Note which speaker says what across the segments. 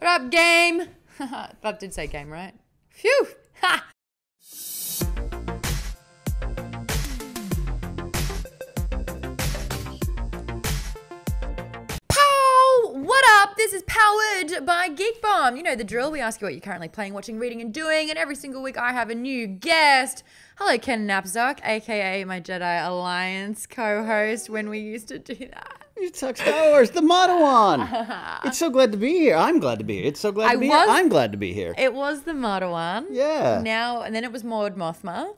Speaker 1: What up, game? That did say game, right? Phew! Ha! What up? This is powered by Geek Bomb. You know the drill. We ask you what you're currently playing, watching, reading, and doing, and every single week I have a new guest. Hello, Ken Napzok, aka my Jedi Alliance co-host when we used to do that.
Speaker 2: You talk Star Wars, the Maude. It's so glad to be here. I'm glad to be here. It's so glad to be here. I'm glad to be here.
Speaker 1: It was the Maude.
Speaker 2: Yeah.
Speaker 1: Now, and then it was Maude Mothma.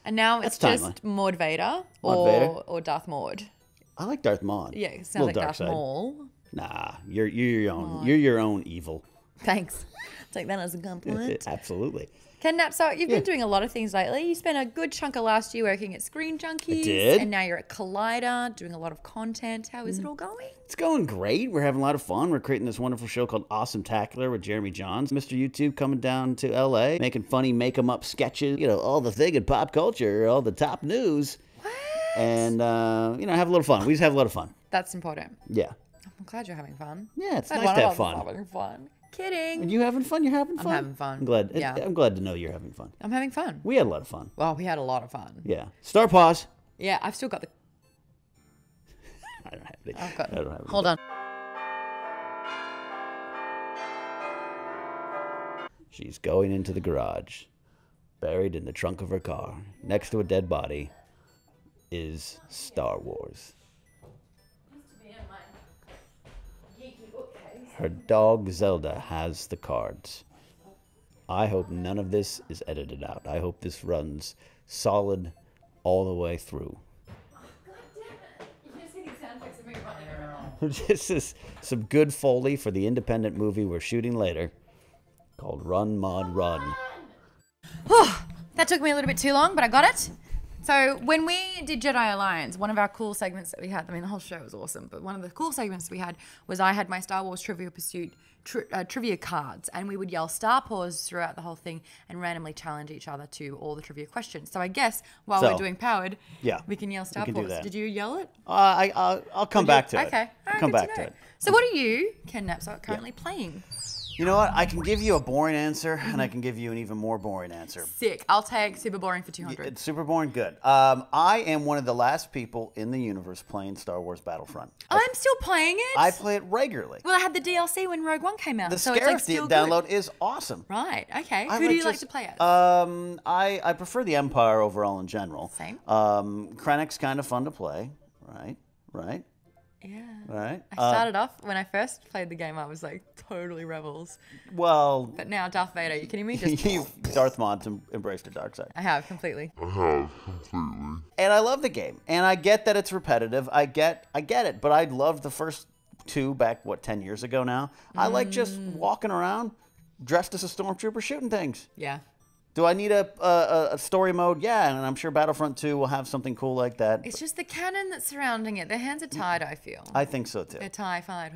Speaker 1: And now it's just Maude Vader or Darth Maude.
Speaker 2: I like Darth Maude.
Speaker 1: Yeah, it sounds like Darth Maul.
Speaker 2: Nah, you're your own. You're your own evil.
Speaker 1: Thanks. Take that as a compliment.
Speaker 2: Absolutely.
Speaker 1: Ken Napzok, you've been doing a lot of things lately. You spent a good chunk of last year working at Screen Junkies.
Speaker 2: I did.
Speaker 1: And now you're at Collider doing a lot of content. How is it all going?
Speaker 2: It's going great. We're having a lot of fun. We're creating this wonderful show called Awesome Tacular with Jeremy Johns. Mr. YouTube coming down to LA, making funny make-em-up sketches. You know, all the thing in pop culture, all the top news.
Speaker 1: What?
Speaker 2: And, you know, have a little fun. We just have a lot of fun.
Speaker 1: That's important.
Speaker 2: Yeah.
Speaker 1: I'm glad you're having fun.
Speaker 2: Yeah, it's nice to have fun.
Speaker 1: Having fun. Kidding.
Speaker 2: Are you having fun? You're having fun?
Speaker 1: I'm having fun.
Speaker 2: I'm glad.
Speaker 1: Yeah.
Speaker 2: I'm glad to know you're having fun.
Speaker 1: I'm having fun.
Speaker 2: We had a lot of fun.
Speaker 1: Well, we had a lot of fun.
Speaker 2: Yeah. Star pause.
Speaker 1: Yeah, I've still got the...
Speaker 2: I don't have it.
Speaker 1: I've got...
Speaker 2: I don't have it.
Speaker 1: Hold on.
Speaker 2: She's going into the garage. Buried in the trunk of her car, next to a dead body, is Star Wars. Her dog Zelda has the cards. I hope none of this is edited out. I hope this runs solid all the way through.
Speaker 1: God damn it. You can see these sound effects of me running around.
Speaker 2: This is some good Foley for the independent movie we're shooting later called Run, Maude, Run.
Speaker 1: That took me a little bit too long, but I got it. So when we did Jedi Alliance, one of our cool segments that we had, I mean, the whole show was awesome, but one of the cool segments we had was I had my Star Wars Trivia Pursuit trivia cards, and we would yell Star Pause throughout the whole thing and randomly challenge each other to all the trivia questions. So I guess while we're doing Powered, we can yell Star Pause. Did you yell it?
Speaker 2: I'll come back to it.
Speaker 1: Okay.
Speaker 2: I'll come back to it.
Speaker 1: So what are you, Ken Napzok, currently playing?
Speaker 2: You know what? I can give you a boring answer, and I can give you an even more boring answer.
Speaker 1: Sick. I'll take super boring for 200.
Speaker 2: It's super boring. Good. I am one of the last people in the universe playing Star Wars Battlefront.
Speaker 1: I'm still playing it?
Speaker 2: I play it regularly.
Speaker 1: Well, I had the DLC when Rogue One came out.
Speaker 2: The
Speaker 1: so
Speaker 2: Scarif
Speaker 1: it's like still
Speaker 2: download
Speaker 1: good.
Speaker 2: is awesome.
Speaker 1: Right. Okay. Who do you like to play as?
Speaker 2: I prefer the Empire overall in general.
Speaker 1: Same.
Speaker 2: Krennic's kind of fun to play. Right.
Speaker 1: Yeah.
Speaker 2: Right.
Speaker 1: I started off, when I first played the game, I was like totally Rebels.
Speaker 2: Well.
Speaker 1: But now Darth Vader, are you kidding me?
Speaker 2: Darth Maul's embraced the dark side.
Speaker 1: I have, completely.
Speaker 2: And I love the game. And I get that it's repetitive. I get it. But I loved the first two back, 10 years ago now. I like just walking around dressed as a stormtrooper shooting things.
Speaker 1: Yeah.
Speaker 2: Do I need a story mode? Yeah, and I'm sure Battlefront 2 will have something cool like that.
Speaker 1: It's just the canon that's surrounding it. Their hands are tied, I feel.
Speaker 2: I think so too.
Speaker 1: They're tie-fied.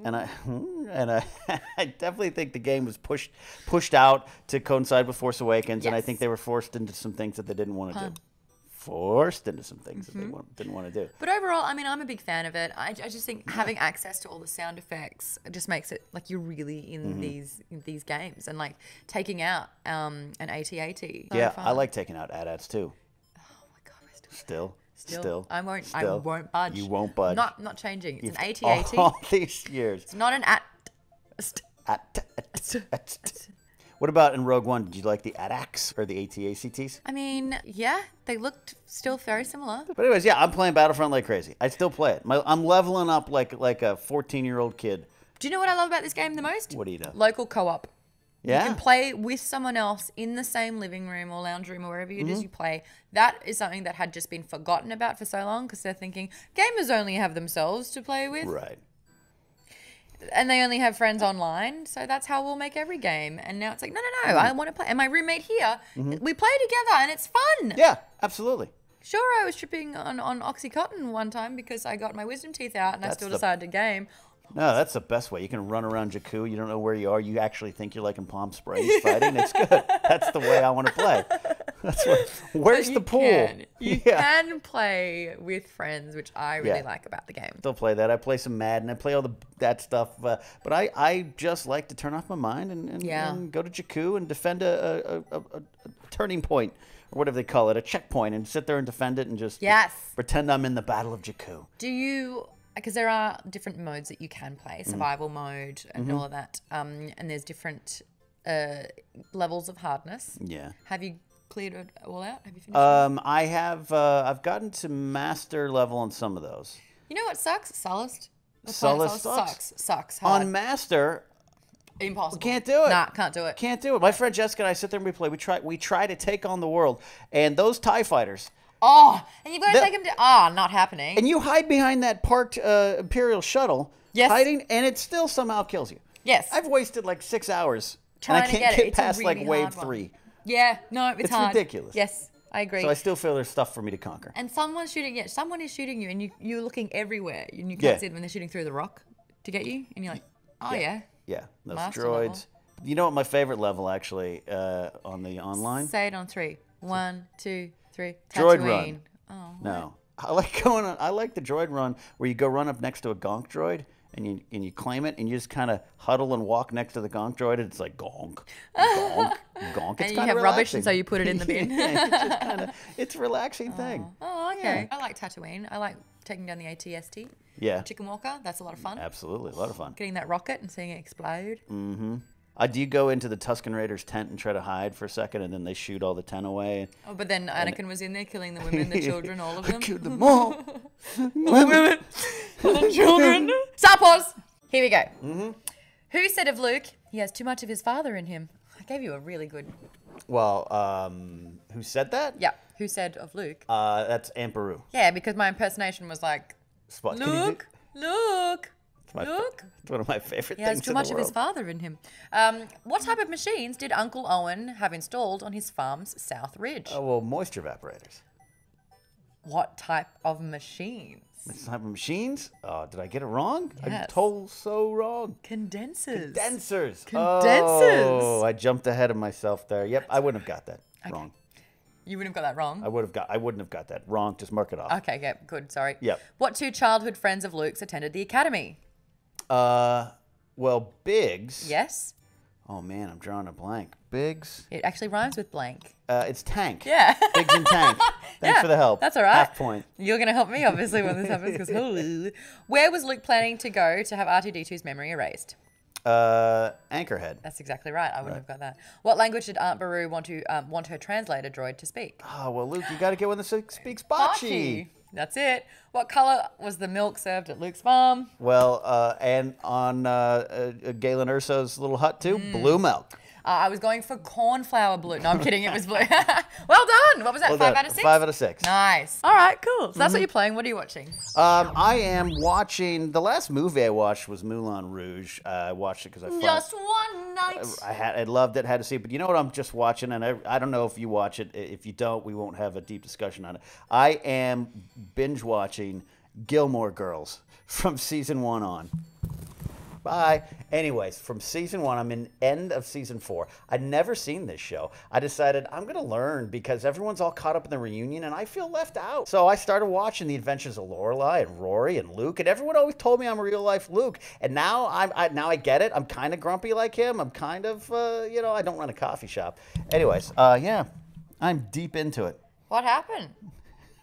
Speaker 2: And I definitely think the game was pushed out to coincide with Force Awakens, and I think they were forced into some things that they didn't want to do. Forced into some things that they didn't want to do.
Speaker 1: But overall, I mean, I'm a big fan of it. I just think having access to all the sound effects just makes it like you're really in these games, and like taking out an AT-AT.
Speaker 2: Yeah, I like taking out AT-ATs too.
Speaker 1: Oh my god, we're
Speaker 2: Still.
Speaker 1: I won't budge.
Speaker 2: You won't budge.
Speaker 1: Not changing. It's an AT-AT.
Speaker 2: All these years.
Speaker 1: It's not an AT.
Speaker 2: What about in Rogue One? Did you like the AT-ACs or the AT-ACTs?
Speaker 1: I mean, yeah, they looked still very similar.
Speaker 2: But anyways, yeah, I'm playing Battlefront like crazy. I still play it. I'm leveling up like a 14-year-old kid.
Speaker 1: Do you know what I love about this game the most?
Speaker 2: What do you know?
Speaker 1: Local co-op.
Speaker 2: Yeah.
Speaker 1: You can play with someone else in the same living room or lounge room or wherever it is you play. That is something that had just been forgotten about for so long because they're thinking gamers only have themselves to play with.
Speaker 2: Right.
Speaker 1: And they only have friends online, so that's how we'll make every game. And now it's like, no, I want to play. And my roommate here, we play together, and it's fun.
Speaker 2: Yeah, absolutely.
Speaker 1: Sure, I was tripping on Oxycontin one time because I got my wisdom teeth out, and I still decided to game.
Speaker 2: No, that's the best way. You can run around Jakku. You don't know where you are. You actually think you're like in Palm Springs fighting. It's good. That's the way I want to play. That's what. Where's the pool?
Speaker 1: You can play with friends, which I really like about the game.
Speaker 2: Still play that. I play some Madden. I play all that stuff. But I just like to turn off my mind and go to Jakku and defend a turning point or whatever they call it, a checkpoint, and sit there and defend it and just pretend I'm in the Battle of Jakku.
Speaker 1: Do you? Because there are different modes that you can play, survival mode and all of that, and there's different levels of hardness. Yeah. Have you cleared it all out? Have you finished?
Speaker 2: I have. I've gotten to master level on some of those.
Speaker 1: You know what sucks? Sullust.
Speaker 2: Sucks hard. On master.
Speaker 1: Impossible.
Speaker 2: Can't do it.
Speaker 1: Nah, can't do it.
Speaker 2: Can't do it. My friend Jessica and I sit there and we play. We try to take on the world, and those TIE fighters.
Speaker 1: Oh, and you've got to take them down. Not happening.
Speaker 2: And you hide behind that parked Imperial shuttle, hiding, and it still somehow kills you.
Speaker 1: Yes.
Speaker 2: I've wasted like 6 hours,
Speaker 1: trying
Speaker 2: and I can't get past like wave 3.
Speaker 1: Yeah, no, it's hard.
Speaker 2: It's ridiculous.
Speaker 1: Yes, I agree.
Speaker 2: So I still feel there's stuff for me to conquer.
Speaker 1: And someone is shooting you, and you're looking everywhere, and you can't see them when they're shooting through the rock to get you, and you're like, oh yeah.
Speaker 2: Yeah, those
Speaker 1: Master
Speaker 2: droids.
Speaker 1: level.
Speaker 2: You know what my favorite level actually on the online?
Speaker 1: Say it on 3. 1, 2, 3.
Speaker 2: Droid
Speaker 1: Tatooine.
Speaker 2: run.
Speaker 1: Oh,
Speaker 2: no, I like going on. I like the droid run where you go run up next to a gonk droid and you claim it and you just kind of huddle and walk next to the gonk droid and it's like gonk, gonk, gonk. It's
Speaker 1: and you have rubbish and so you put it in the bin.
Speaker 2: It's a relaxing thing.
Speaker 1: Oh, okay. Yeah. I like Tatooine. I like taking down the AT-ST.
Speaker 2: Yeah.
Speaker 1: Chicken Walker. That's a lot of fun.
Speaker 2: Absolutely, a lot of fun.
Speaker 1: Getting that rocket and seeing it explode.
Speaker 2: Mm-hmm. Do you go into the Tusken Raiders tent and try to hide for a second, and then they shoot all the tent away?
Speaker 1: Oh, but then Anakin was in there killing the women, the children, all of them.
Speaker 2: I killed them all.
Speaker 1: The women, the children. Star Wars. Here we go. Mm-hmm. Who said of Luke, he has too much of his father in him? I gave you a really good.
Speaker 2: Well, who said that?
Speaker 1: Yeah. Who said of Luke?
Speaker 2: That's Aunt Beru.
Speaker 1: Yeah, because my impersonation was like, Luke.
Speaker 2: It's one of my favorite things.
Speaker 1: He has too much of his father in him. What type of machines did Uncle Owen have installed on his farm's South Ridge?
Speaker 2: Oh, well, moisture evaporators.
Speaker 1: What type of machines?
Speaker 2: What type of machines? Oh, did I get it wrong?
Speaker 1: Yes.
Speaker 2: I told so wrong.
Speaker 1: Condensers.
Speaker 2: Condensers.
Speaker 1: Condensers.
Speaker 2: Oh, I jumped ahead of myself there. Yep, I wouldn't have got that wrong.
Speaker 1: You wouldn't have got that wrong?
Speaker 2: I wouldn't have got that wrong. Just mark it off.
Speaker 1: Okay, yeah, good. Sorry.
Speaker 2: Yep.
Speaker 1: What 2 childhood friends of Luke's attended the academy?
Speaker 2: Well, Biggs.
Speaker 1: Yes.
Speaker 2: Oh man, I'm drawing a blank. Biggs.
Speaker 1: It actually rhymes with blank.
Speaker 2: It's Tank.
Speaker 1: Yeah.
Speaker 2: Biggs and Tank. Thanks for the help.
Speaker 1: That's all right.
Speaker 2: Half point.
Speaker 1: You're going to help me, obviously, when this happens. Because where was Luke planning to go to have R2-D2's memory erased?
Speaker 2: Anchorhead.
Speaker 1: That's exactly right. I wouldn't have got that. What language did Aunt Beru want her translator droid to speak?
Speaker 2: Oh, well, Luke, you got to get one that speaks bocce.
Speaker 1: That's it. What color was the milk served at Luke's farm?
Speaker 2: Well, and on Galen Urso's little hut, too, blue milk.
Speaker 1: I was going for cornflower blue. No, I'm kidding. It was blue. Well done. What was that? 5 out of 6?
Speaker 2: 5 out of 6.
Speaker 1: Nice. All right, cool. So that's what you're playing. What are you watching?
Speaker 2: I am watching. The last movie I watched was Moulin Rouge. I watched it because I
Speaker 1: just one night.
Speaker 2: I loved it. Had to see it. But you know what I'm just watching, and I don't know if you watch it. If you don't, we won't have a deep discussion on it. I am binge watching Gilmore Girls from season 1 on. Bye. Anyways, from season 1, I'm in end of season 4. I'd never seen this show. I decided I'm going to learn because everyone's all caught up in the reunion and I feel left out. So I started watching the adventures of Lorelai and Rory and Luke, and everyone always told me I'm a real life Luke. And now I get it. I'm kind of grumpy like him. I'm kind of, I don't run a coffee shop. Anyways, yeah, I'm deep into it.
Speaker 1: What happened?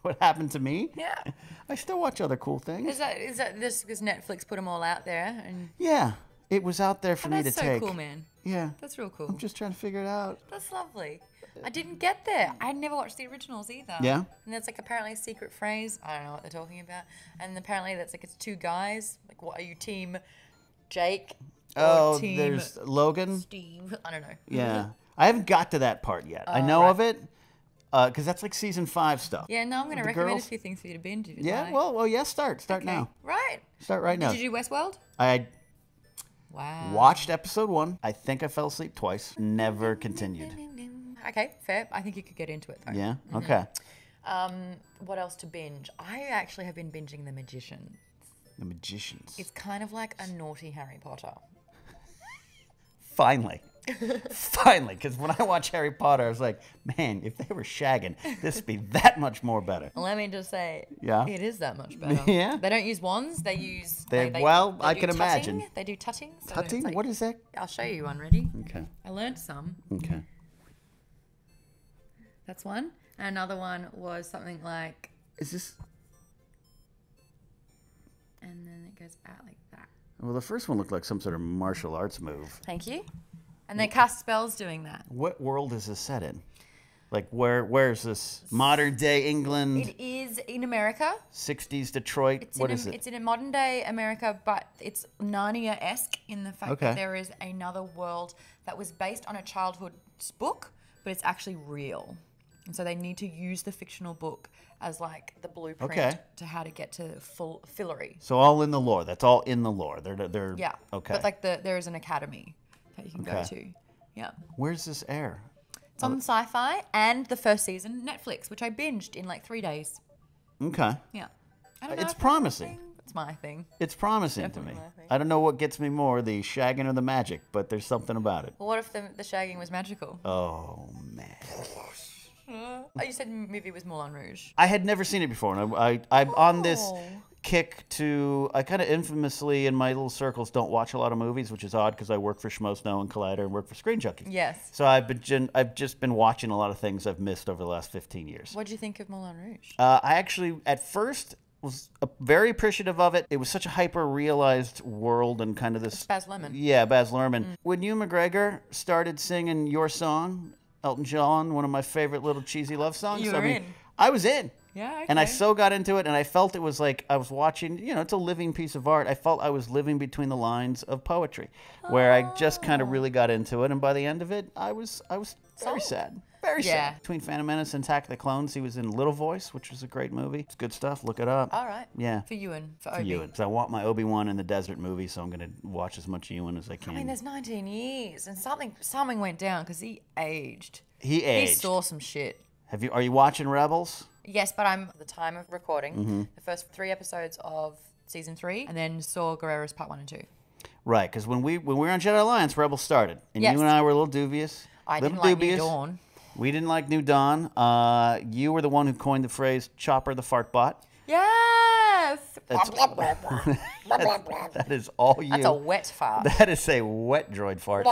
Speaker 2: What happened to me?
Speaker 1: Yeah.
Speaker 2: I still watch other cool things.
Speaker 1: Is that this because Netflix put them all out there? And
Speaker 2: yeah, it was out there for me to take.
Speaker 1: That's so cool, man.
Speaker 2: Yeah.
Speaker 1: That's real cool.
Speaker 2: I'm just trying to figure it out.
Speaker 1: That's lovely. I didn't get there. I never watched the originals either.
Speaker 2: Yeah?
Speaker 1: And that's like apparently a secret phrase. I don't know what they're talking about. And apparently that's like it's 2 guys. Like, what are you, team Jake?
Speaker 2: Oh,
Speaker 1: team
Speaker 2: there's Logan.
Speaker 1: Steve. I don't know.
Speaker 2: Yeah. I haven't got to that part yet. I know of it. Because that's like season 5 stuff.
Speaker 1: Yeah, no, I'm going to recommend a few things for you to binge if you like.
Speaker 2: Well, yeah, start now.
Speaker 1: Right.
Speaker 2: Start right now.
Speaker 1: Did you do Westworld?
Speaker 2: I
Speaker 1: Wow.
Speaker 2: watched episode 1. I think I fell asleep twice. Never continued.
Speaker 1: Okay, fair. I think you could get into it, though.
Speaker 2: Yeah? Okay.
Speaker 1: What else to binge? I actually have been binging The Magician.
Speaker 2: The Magicians.
Speaker 1: It's kind of like a naughty Harry Potter.
Speaker 2: Finally. Finally, because when I watch Harry Potter, I was like, man, if they were shagging, this would be that much more better.
Speaker 1: Let me just say,
Speaker 2: Yeah?
Speaker 1: it is that much better.
Speaker 2: Yeah?
Speaker 1: They don't use wands. They use.
Speaker 2: Well, I
Speaker 1: do
Speaker 2: can
Speaker 1: tutting.
Speaker 2: imagine.
Speaker 1: They do tutting. So
Speaker 2: Tutting?
Speaker 1: it's like-
Speaker 2: What is that?
Speaker 1: I'll show you one. Ready?
Speaker 2: Okay.
Speaker 1: I learned some.
Speaker 2: Okay.
Speaker 1: That's one. And another one was something like,
Speaker 2: Is this...
Speaker 1: and then it goes out like that.
Speaker 2: Well, the first one looked like some sort of martial arts move.
Speaker 1: Thank you. And they cast spells doing that.
Speaker 2: What world is this set in? Like, where's this? Modern day England?
Speaker 1: It is in America.
Speaker 2: 60s Detroit? What is it?
Speaker 1: It's in a modern day America, but it's Narnia-esque in the fact
Speaker 2: Okay.
Speaker 1: that there is another world that was based on a childhood book, but it's actually real. And so they need to use the fictional book as like the blueprint
Speaker 2: Okay.
Speaker 1: to how to get to full Fillory.
Speaker 2: So all in the lore. That's all in the lore. They're
Speaker 1: Yeah.
Speaker 2: Okay.
Speaker 1: But like there is an academy that you can go
Speaker 2: Okay.
Speaker 1: to. Yeah.
Speaker 2: Where's this air?
Speaker 1: It's on Sci-Fi and the first season Netflix, which I binged in like 3 days.
Speaker 2: Okay.
Speaker 1: Yeah. I don't know
Speaker 2: It's
Speaker 1: if that's
Speaker 2: promising.
Speaker 1: my thing. It's my thing.
Speaker 2: It's promising to
Speaker 1: Definitely
Speaker 2: me.
Speaker 1: my thing.
Speaker 2: I don't know what gets me more, the shagging or the magic, but there's something about it.
Speaker 1: Well, what if the shagging was magical?
Speaker 2: Oh, man.
Speaker 1: Oh, you said the movie was Moulin Rouge.
Speaker 2: I had never seen it before, and I'm on this
Speaker 1: Oh.
Speaker 2: kick to... I kind of infamously, in my little circles, don't watch a lot of movies, which is odd because I work for Schmo Snow and Collider and work for Screen Junkies.
Speaker 1: Yes.
Speaker 2: So I've just been watching a lot of things I've missed over the last 15 years.
Speaker 1: What did you think of Moulin Rouge?
Speaker 2: I actually, at first, was very appreciative of it. It was such a hyper-realized world and kind of this...
Speaker 1: Baz Luhrmann.
Speaker 2: Yeah, Baz Luhrmann. When Ewan McGregor started singing Your Song, Elton John, one of my favorite little cheesy love songs.
Speaker 1: You were in.
Speaker 2: I was in.
Speaker 1: Yeah, okay.
Speaker 2: And I so got into it, and I felt it was like I was watching, it's a living piece of art. I felt I was living between the lines of poetry, where I just kind of really got into it. And by the end of it, I was very sad. Very
Speaker 1: Yeah.
Speaker 2: sad. Between Phantom Menace and Attack of the Clones, he was in Little Voice, which was a great movie. It's good stuff. Look it up.
Speaker 1: All right.
Speaker 2: Yeah.
Speaker 1: For Ewan. For
Speaker 2: For
Speaker 1: Obi.
Speaker 2: Ewan. 'Cause I want my Obi-Wan in the desert movie, so I'm going to watch as much Ewan as I can.
Speaker 1: I mean, there's 19 years, and something went down because he aged.
Speaker 2: He
Speaker 1: He
Speaker 2: aged.
Speaker 1: saw some shit.
Speaker 2: Are you watching Rebels?
Speaker 1: Yes, but I'm at the time of recording
Speaker 2: Mm-hmm.
Speaker 1: the first 3 episodes of season 3, and then saw Guerrero's part 1 and 2.
Speaker 2: Right, because when we were on Jedi Alliance, Rebels started, and
Speaker 1: Yes.
Speaker 2: you and I were a little dubious.
Speaker 1: I
Speaker 2: little
Speaker 1: didn't like New
Speaker 2: dubious.
Speaker 1: Dawn.
Speaker 2: We didn't like New Dawn. You were the one who coined the phrase "Chopper the fart bot."
Speaker 1: Yes.
Speaker 2: That's, that is all you.
Speaker 1: That's a wet fart.
Speaker 2: That is a wet droid fart.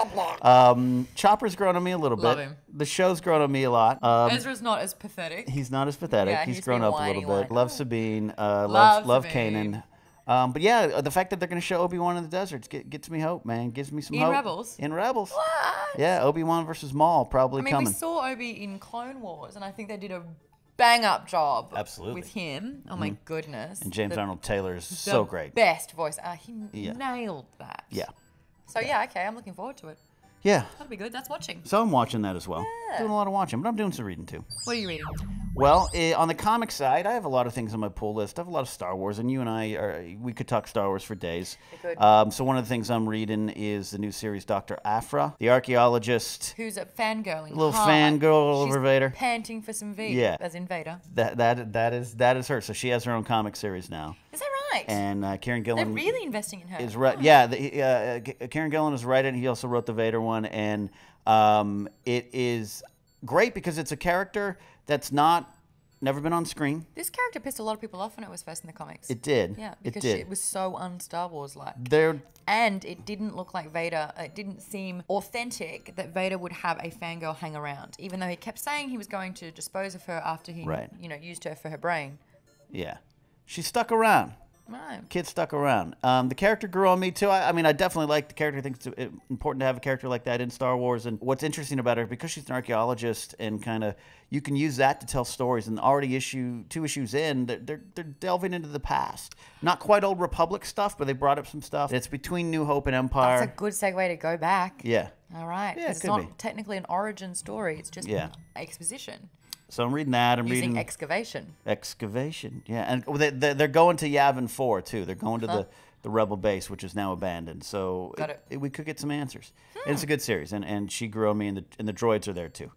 Speaker 2: Chopper's grown on me a little bit.
Speaker 1: Love him.
Speaker 2: The show's grown on me a lot.
Speaker 1: Ezra's not as pathetic.
Speaker 2: He's not as pathetic.
Speaker 1: Yeah,
Speaker 2: he's
Speaker 1: he's
Speaker 2: grown
Speaker 1: been
Speaker 2: up a little
Speaker 1: whiny
Speaker 2: bit.
Speaker 1: one.
Speaker 2: Love Sabine. Love
Speaker 1: Love
Speaker 2: Kanan.
Speaker 1: Sabine.
Speaker 2: But yeah, the fact that they're going to show Obi-Wan in the desert gets me hope, man. Gives me some
Speaker 1: In
Speaker 2: hope.
Speaker 1: Rebels?
Speaker 2: In Rebels.
Speaker 1: What?
Speaker 2: Yeah, Obi-Wan versus Maul probably
Speaker 1: I mean,
Speaker 2: coming.
Speaker 1: we saw Obi in Clone Wars, and I think they did a bang-up job
Speaker 2: Absolutely.
Speaker 1: with him. Oh, my goodness.
Speaker 2: And James
Speaker 1: The-
Speaker 2: Arnold Taylor is
Speaker 1: the
Speaker 2: so great.
Speaker 1: Best voice. He
Speaker 2: Yeah.
Speaker 1: nailed that.
Speaker 2: Yeah.
Speaker 1: So, yeah, okay, I'm looking forward to it.
Speaker 2: Yeah.
Speaker 1: That'll be good. That's watching.
Speaker 2: So I'm watching that as well.
Speaker 1: Yeah.
Speaker 2: Doing a lot of watching, but I'm doing some reading too.
Speaker 1: What are you reading?
Speaker 2: Well, on the comic side, I have a lot of things on my pull list. I have a lot of Star Wars, and you and we could talk Star Wars for days.
Speaker 1: We could.
Speaker 2: So one of the things I'm reading is the new series Dr. Aphra, the archaeologist.
Speaker 1: Who's a fangirling?
Speaker 2: Little
Speaker 1: hard.
Speaker 2: fangirl over
Speaker 1: She's
Speaker 2: Vader.
Speaker 1: panting for some V.
Speaker 2: Yeah.
Speaker 1: As in Vader.
Speaker 2: That is her. So she has her own comic series now.
Speaker 1: Is that right?
Speaker 2: And Kieran
Speaker 1: They're
Speaker 2: Gillen
Speaker 1: really investing in her.
Speaker 2: is right. Yeah, Kieran Gillen is writing. He also wrote the Vader one, and it is great because it's a character that's never been on screen.
Speaker 1: This character pissed a lot of people off when it was first in the comics.
Speaker 2: It did.
Speaker 1: Yeah,
Speaker 2: it
Speaker 1: because
Speaker 2: did.
Speaker 1: it was so un-Star Wars-like.
Speaker 2: They're
Speaker 1: And it didn't look like Vader. It didn't seem authentic that Vader would have a fangirl hang around, even though he kept saying he was going to dispose of her after he,
Speaker 2: Right.
Speaker 1: used her for her brain.
Speaker 2: Yeah. She stuck around.
Speaker 1: Right.
Speaker 2: Kid stuck around. The character grew on me, too. I mean, I definitely like the character. I think it's important to have a character like that in Star Wars. And what's interesting about her, because she's an archaeologist and kind of, you can use that to tell stories. And already 2 issues in, they're delving into the past. Not quite Old Republic stuff, but they brought up some stuff. It's between New Hope and Empire.
Speaker 1: That's a good segue to go back.
Speaker 2: Yeah.
Speaker 1: All right.
Speaker 2: Yeah, it
Speaker 1: 'Cause it's
Speaker 2: could
Speaker 1: not
Speaker 2: be.
Speaker 1: technically an origin story. It's just
Speaker 2: Yeah.
Speaker 1: exposition.
Speaker 2: So I'm reading that. I'm
Speaker 1: Using
Speaker 2: reading
Speaker 1: excavation.
Speaker 2: Excavation. Yeah. And they're going to Yavin 4, too. They're going to the Rebel base, which is now abandoned. So
Speaker 1: Got it.
Speaker 2: we could get some answers. And it's a good series. And she grew on me, and the droids are there, too.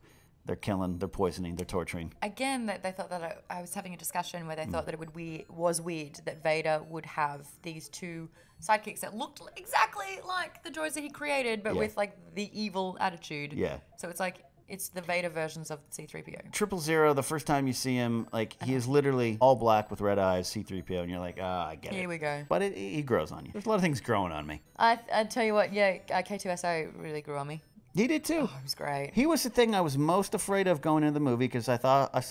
Speaker 2: They're killing, they're poisoning, they're torturing.
Speaker 1: Again, they thought that I was having a discussion where they thought that it was weird that Vader would have these two sidekicks that looked exactly like the droids that he created, but with like the evil attitude.
Speaker 2: Yeah.
Speaker 1: So it's like it's the Vader versions of C-3PO.
Speaker 2: 000, the first time you see him, like he is literally all black with red eyes, C-3PO, and you're like, I get it.
Speaker 1: Here we go.
Speaker 2: But he grows on you. There's a lot of things growing on me.
Speaker 1: I tell you what, yeah, K2SO really grew on me.
Speaker 2: He did too.
Speaker 1: Oh, it was great.
Speaker 2: He was the thing I was most afraid of going into the movie because I thought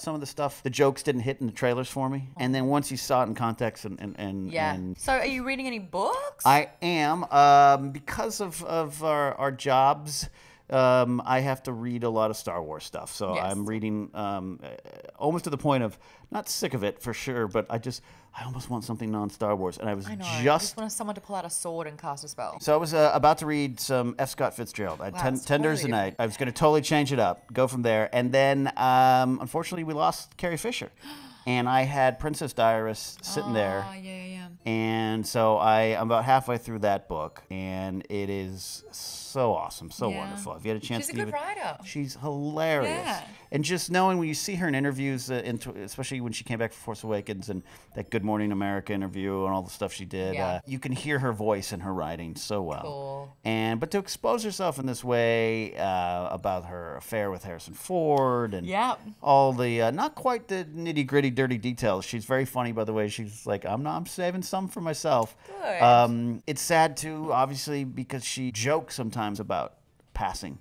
Speaker 2: some of the stuff, the jokes didn't hit in the trailers for me. And then once you saw it in context and
Speaker 1: So are you reading any books?
Speaker 2: I am, because of our jobs. I have to read a lot of Star Wars stuff, so
Speaker 1: Yes.
Speaker 2: I'm reading almost to the point of not sick of it for sure, but I almost want something non-Star Wars, and I
Speaker 1: know. I
Speaker 2: just
Speaker 1: just want someone to pull out a sword and cast a spell.
Speaker 2: so I was about to read some F. Scott Fitzgerald. I had
Speaker 1: it's
Speaker 2: 10 Days
Speaker 1: totally
Speaker 2: a Night. I was going to totally change it up, go from there, and then unfortunately we lost Carrie Fisher, and I had Princess Diarist sitting there.
Speaker 1: Oh, yeah.
Speaker 2: And so I'm about halfway through that book, and it is so awesome, so wonderful. If you had a chance
Speaker 1: She's a
Speaker 2: to
Speaker 1: good writer.
Speaker 2: She's hilarious.
Speaker 1: Yeah.
Speaker 2: And just knowing when you see her in interviews, especially when she came back for Force Awakens and that Good Morning America interview and all the stuff she did, you can hear her voice in her writing so well.
Speaker 1: Cool.
Speaker 2: But to expose herself in this way about her affair with Harrison Ford and all the not quite the nitty gritty dirty details. She's very funny, by the way. She's like, I'm saving some for myself.
Speaker 1: Good.
Speaker 2: It's sad too, obviously, because she jokes sometimes about passing.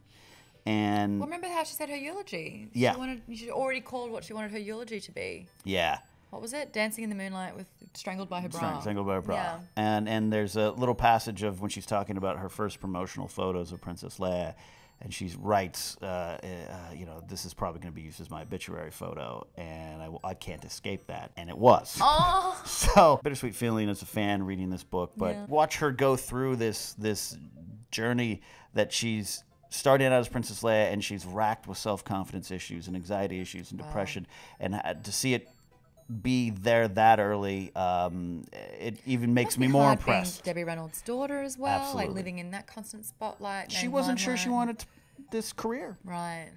Speaker 2: And
Speaker 1: Well, remember how she said her eulogy? She already called what she wanted her eulogy to be.
Speaker 2: yeah.
Speaker 1: What was it? Dancing in the moonlight with strangled by her bra.
Speaker 2: Strangled by her bra.
Speaker 1: Yeah.
Speaker 2: And there's a little passage of when she's talking about her first promotional photos of Princess Leia, and she writes, this is probably going to be used as my obituary photo, and I can't escape that. And it was.
Speaker 1: Oh.
Speaker 2: So bittersweet feeling as a fan reading this book, but watch her go through this journey that she's starting out as Princess Leia, and she's racked with self-confidence issues and anxiety issues and depression, and to see it be there that early, it even makes me more impressed.
Speaker 1: Debbie Reynolds' daughter as well,
Speaker 2: Absolutely.
Speaker 1: like living in that constant spotlight.
Speaker 2: She wasn't sure she wanted this career.
Speaker 1: Right.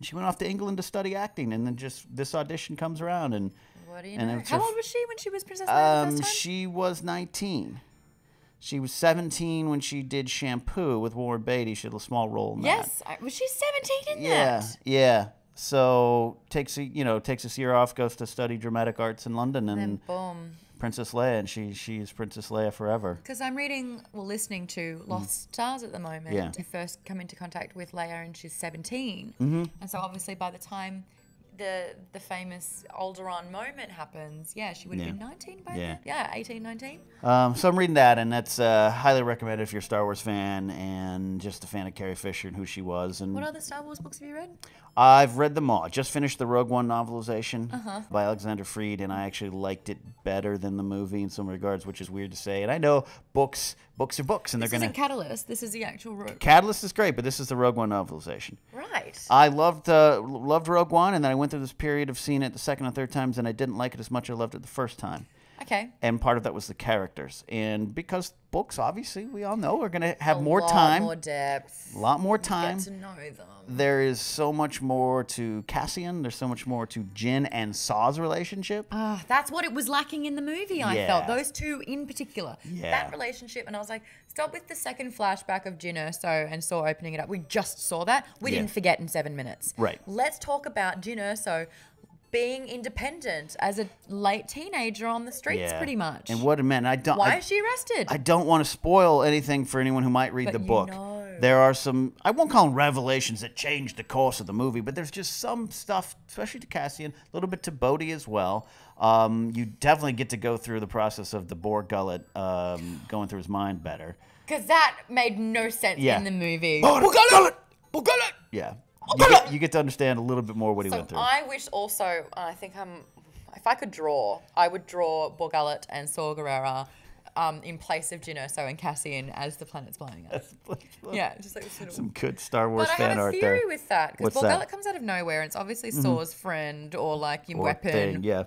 Speaker 2: She went off to England to study acting, and then just this audition comes around, and
Speaker 1: What do you know? How old was she when she was Princess Leia the first time?
Speaker 2: she was 19. She was 17 when she did Shampoo with Warren Beatty. She had a small role in that.
Speaker 1: Yes. Was she 17 in that?
Speaker 2: Yeah. So takes a year off, goes to study dramatic arts in London, and
Speaker 1: then boom.
Speaker 2: Princess Leia, and she's Princess Leia forever.
Speaker 1: Because I'm listening to Lost Stars at the moment.
Speaker 2: Yeah.
Speaker 1: We first come into contact with Leia and she's 17. And so obviously by the time the famous Alderaan moment happens, she would have been 19 by then. Yeah, 18, 19.
Speaker 2: So I'm reading that, and that's highly recommended if you're a Star Wars fan and just a fan of Carrie Fisher and who she was. And
Speaker 1: What other Star Wars books have you read?
Speaker 2: I've read them all. I just finished the Rogue One novelization by Alexander Freed, and I actually liked it better than the movie in some regards, which is weird to say. And I know books are books, and
Speaker 1: This
Speaker 2: they're going
Speaker 1: isn't Catalyst. This is the actual Rogue.
Speaker 2: Catalyst is great, but this is the Rogue One novelization.
Speaker 1: Right.
Speaker 2: I loved Rogue One, and then I went through this period of seeing it the second and third times, and I didn't like it as much as I loved it the first time.
Speaker 1: Okay.
Speaker 2: And part of that was the characters. And because books, obviously, we all know, are going to have more time.
Speaker 1: A lot more depth.
Speaker 2: A lot more time.
Speaker 1: Get to know them.
Speaker 2: There is so much more to Cassian. There's so much more to Jyn and Saw's relationship.
Speaker 1: That's what it was lacking in the movie, I felt. Those two in particular.
Speaker 2: Yeah.
Speaker 1: That relationship. And I was like, stop with the second flashback of Jyn Erso and Saw opening it up. We just saw that. We didn't forget in 7 minutes.
Speaker 2: Right.
Speaker 1: Let's talk about Jyn Erso being independent as a late teenager on the streets, pretty much.
Speaker 2: And what it meant.
Speaker 1: Why is she arrested?
Speaker 2: I don't want to spoil anything for anyone who might read the book. There are some, I won't call them revelations that change the course of the movie, but there's just some stuff, especially to Cassian, a little bit to Bodhi as well. You definitely get to go through the process of the Boar Gullet going through his mind better.
Speaker 1: Because that made no sense in the movie.
Speaker 2: Boar Gullet! Boar Gullet! Yeah. You get to understand a little bit more what he went through.
Speaker 1: I wish also, I think if I could draw, I would draw Boar Gullet and Saw Gerrera in place of Jyn Erso and Cassian as the planet's blowing up. Yeah, just like sort of.
Speaker 2: Some good Star Wars
Speaker 1: but
Speaker 2: fan art there.
Speaker 1: I have a theory with that, because Boar
Speaker 2: that?
Speaker 1: Gullet comes out of nowhere, and it's obviously Saw's friend or like your weapon.
Speaker 2: Thing, yeah.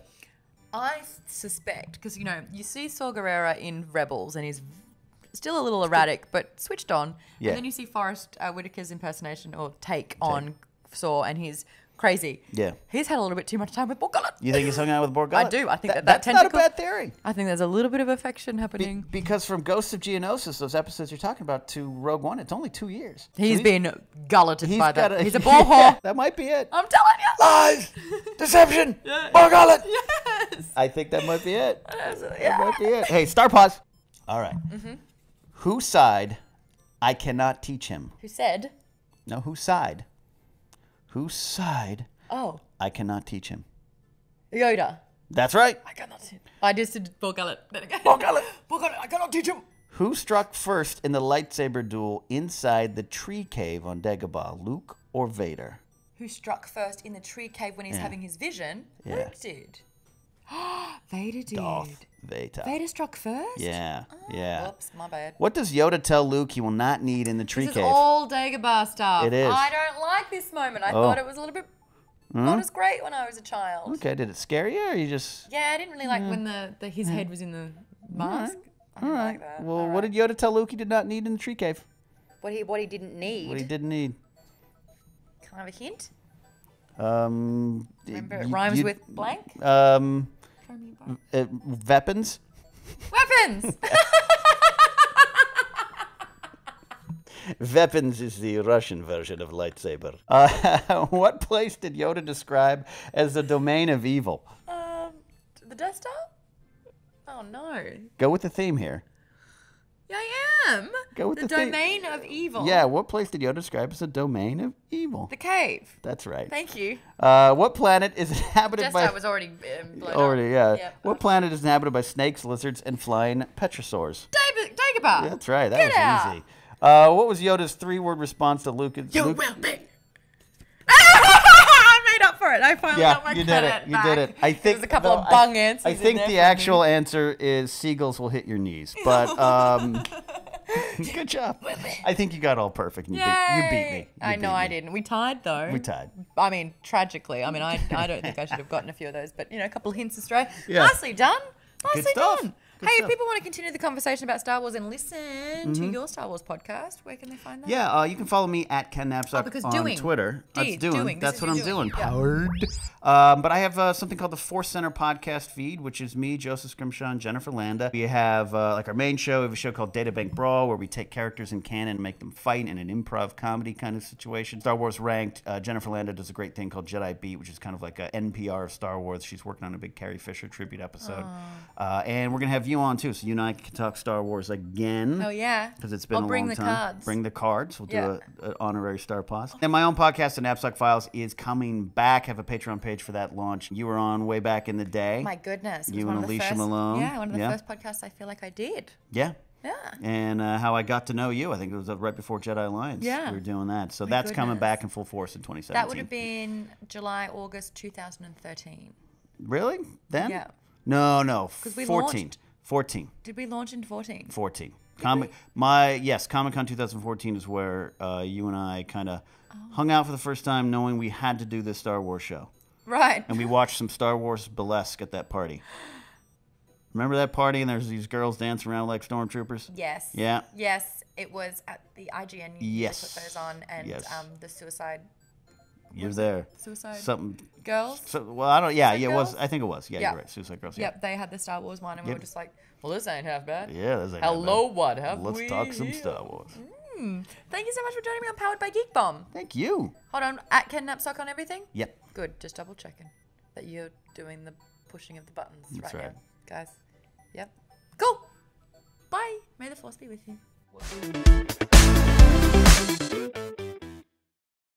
Speaker 1: I suspect, because you see Saw Gerrera in Rebels, and he's still a little erratic, but switched on.
Speaker 2: Yeah.
Speaker 1: And then you see Forrest Whitaker's impersonation or take on saw, and he's crazy.
Speaker 2: Yeah.
Speaker 1: He's had a little bit too much time with Borgullet.
Speaker 2: You think he's hung out with Borgullet?
Speaker 1: I do. I think that
Speaker 2: that's
Speaker 1: tentacle,
Speaker 2: not a bad theory.
Speaker 1: I think there's a little bit of affection happening.
Speaker 2: Because from Ghosts of Geonosis, those episodes you're talking about, to Rogue One, it's only 2 years.
Speaker 1: He's been gulleted by that. He's a ball
Speaker 2: yeah,
Speaker 1: whore.
Speaker 2: that might be it.
Speaker 1: I'm telling you.
Speaker 2: Lies! Deception!
Speaker 1: Yeah.
Speaker 2: Borgullet!
Speaker 1: Yes.
Speaker 2: I think that might be it.
Speaker 1: Yeah.
Speaker 2: That might be it. Hey, star pause. All right. Whose side I cannot teach him?
Speaker 1: Who said?
Speaker 2: No, whose side? Whose side
Speaker 1: Oh.
Speaker 2: I cannot teach him?
Speaker 1: Yoda.
Speaker 2: That's right.
Speaker 1: I cannot teach. I just did Borgullet.
Speaker 2: Borgullet.
Speaker 1: Borgullet. I cannot teach him.
Speaker 2: Who struck first in the lightsaber duel inside the tree cave on Dagobah, Luke or Vader?
Speaker 1: Who struck first in the tree cave when he's having his vision?
Speaker 2: Yeah.
Speaker 1: Luke did. Vader did.
Speaker 2: Darth Vader.
Speaker 1: Vader struck first?
Speaker 2: Yeah, yeah.
Speaker 1: Whoops, my bad.
Speaker 2: What does Yoda tell Luke he will not need in the tree
Speaker 1: This
Speaker 2: cave?
Speaker 1: is all Dagobah stuff.
Speaker 2: It is.
Speaker 1: I don't like this moment. I thought it was a little bit not as great when I was a child.
Speaker 2: Okay, did it scare you, or you just...
Speaker 1: Yeah, I didn't really like when his head was in the mask. I didn't like that.
Speaker 2: Well, what did Yoda tell Luke he did not need in the tree cave?
Speaker 1: What he didn't need.
Speaker 2: What he didn't need.
Speaker 1: Can I have a hint?
Speaker 2: Remember,
Speaker 1: it rhymes with blank?
Speaker 2: Weapons?
Speaker 1: Weapons!
Speaker 2: Weapons is the Russian version of lightsaber. What place did Yoda describe as the domain of evil?
Speaker 1: The Death Star? Oh, no.
Speaker 2: Go with the theme here.
Speaker 1: Yeah, I am.
Speaker 2: Go with the theme.
Speaker 1: domain of evil.
Speaker 2: Yeah, what place did Yoda describe as the domain of evil?
Speaker 1: The cave.
Speaker 2: That's right.
Speaker 1: Thank you.
Speaker 2: What planet is inhabited
Speaker 1: Death
Speaker 2: by...
Speaker 1: Star was already blown up.
Speaker 2: Already, yeah.
Speaker 1: Yep.
Speaker 2: What planet is inhabited by snakes, lizards, and flying petrosaurs?
Speaker 1: Dagobah.
Speaker 2: That's right. That
Speaker 1: Get
Speaker 2: was
Speaker 1: out.
Speaker 2: easy. What was Yoda's 3-word response to Luke?
Speaker 1: You will be. I made up for it. I finally got my
Speaker 2: you did
Speaker 1: credit
Speaker 2: it. You
Speaker 1: back.
Speaker 2: did it. I think
Speaker 1: There's a couple of bung answers.
Speaker 2: I think
Speaker 1: in there
Speaker 2: the
Speaker 1: for
Speaker 2: actual
Speaker 1: me.
Speaker 2: answer is seagulls will hit your knees. But good job. I think you got all perfect. You beat me.
Speaker 1: I know I didn't. We tied though.
Speaker 2: We tied.
Speaker 1: I mean, tragically. I mean, I don't think I should have gotten a few of those, but a couple of hints astray.
Speaker 2: Yeah.
Speaker 1: Nicely done. Nicely
Speaker 2: stuff.
Speaker 1: done.
Speaker 2: Good
Speaker 1: Hey,
Speaker 2: stuff.
Speaker 1: if people want to continue the conversation about Star Wars and listen to your Star Wars podcast, where can they find that?
Speaker 2: Yeah, you can follow me at Ken Napzok
Speaker 1: because
Speaker 2: on
Speaker 1: doing.
Speaker 2: Twitter.
Speaker 1: Doing.
Speaker 2: That's
Speaker 1: This
Speaker 2: what
Speaker 1: is
Speaker 2: I'm
Speaker 1: you
Speaker 2: doing.
Speaker 1: doing. Yeah.
Speaker 2: Powered. But I have something called the Force Center podcast feed, which is me, Joseph Scrimshaw, and Jennifer Landa. We have like our main show. We have a show called Databank Brawl, where we take characters in canon and make them fight in an improv comedy kind of situation. Star Wars Ranked. Jennifer Landa does a great thing called Jedi Beat, which is kind of like a NPR of Star Wars. She's working on a big Carrie Fisher tribute episode. And we're gonna have you on too, so you and I can talk Star Wars again.
Speaker 1: Oh yeah.
Speaker 2: Because it's been
Speaker 1: I'll
Speaker 2: a
Speaker 1: bring
Speaker 2: long
Speaker 1: the
Speaker 2: time.
Speaker 1: cards.
Speaker 2: Bring the cards. We'll do
Speaker 1: Yeah.
Speaker 2: an honorary Star Pause. And my own podcast, The Napzok Files, is coming back. I have a Patreon page for that launch. You were on way back in the day.
Speaker 1: My goodness. It was
Speaker 2: You
Speaker 1: one
Speaker 2: and
Speaker 1: of the
Speaker 2: Alicia
Speaker 1: first,
Speaker 2: Malone.
Speaker 1: Yeah, one of the
Speaker 2: Yeah.
Speaker 1: first podcasts I feel like I did.
Speaker 2: Yeah.
Speaker 1: Yeah.
Speaker 2: And how I got to know you. I think it was right before Jedi Alliance.
Speaker 1: Yeah.
Speaker 2: We were doing that. So
Speaker 1: My
Speaker 2: that's coming
Speaker 1: goodness.
Speaker 2: back in full force in 2017.
Speaker 1: That would have been July, August 2013.
Speaker 2: Really? Then?
Speaker 1: Yeah.
Speaker 2: No.
Speaker 1: we
Speaker 2: 14.
Speaker 1: launched.
Speaker 2: 14.
Speaker 1: Did we launch in 14?
Speaker 2: 14. Comic-Con 2014 is where you and I kind of hung out for the first time, knowing we had to do this Star Wars show.
Speaker 1: Right.
Speaker 2: And we watched some Star Wars burlesque at that party. Remember that party and there's these girls dancing around like stormtroopers?
Speaker 1: Yes.
Speaker 2: Yeah.
Speaker 1: Yes, it was at the IGN. You
Speaker 2: Yes.
Speaker 1: put those on, and
Speaker 2: Yes.
Speaker 1: The Suicide
Speaker 2: You're there.
Speaker 1: Suicide
Speaker 2: Something.
Speaker 1: Girls.
Speaker 2: Well, I don't. Yeah,
Speaker 1: Suicide
Speaker 2: it was.
Speaker 1: Girls?
Speaker 2: I think it was. Yeah,
Speaker 1: Yeah.
Speaker 2: you're right. Suicide Girls. Yeah.
Speaker 1: Yep, they had the Star Wars one, and we
Speaker 2: Yep.
Speaker 1: were just like, well, this ain't half bad.
Speaker 2: Yeah. That's like
Speaker 1: Hello, what have
Speaker 2: Let's
Speaker 1: we
Speaker 2: talk some
Speaker 1: here?
Speaker 2: Star Wars.
Speaker 1: Thank you so much for joining me on Powered by Geek Bomb.
Speaker 2: Thank you.
Speaker 1: Hold on, at Ken Napzok on everything?
Speaker 2: Yep.
Speaker 1: Good, just double checking that you're doing the pushing of the buttons
Speaker 2: That's
Speaker 1: right
Speaker 2: right.
Speaker 1: now. Guys, yep. Cool. Bye. May the Force be with you.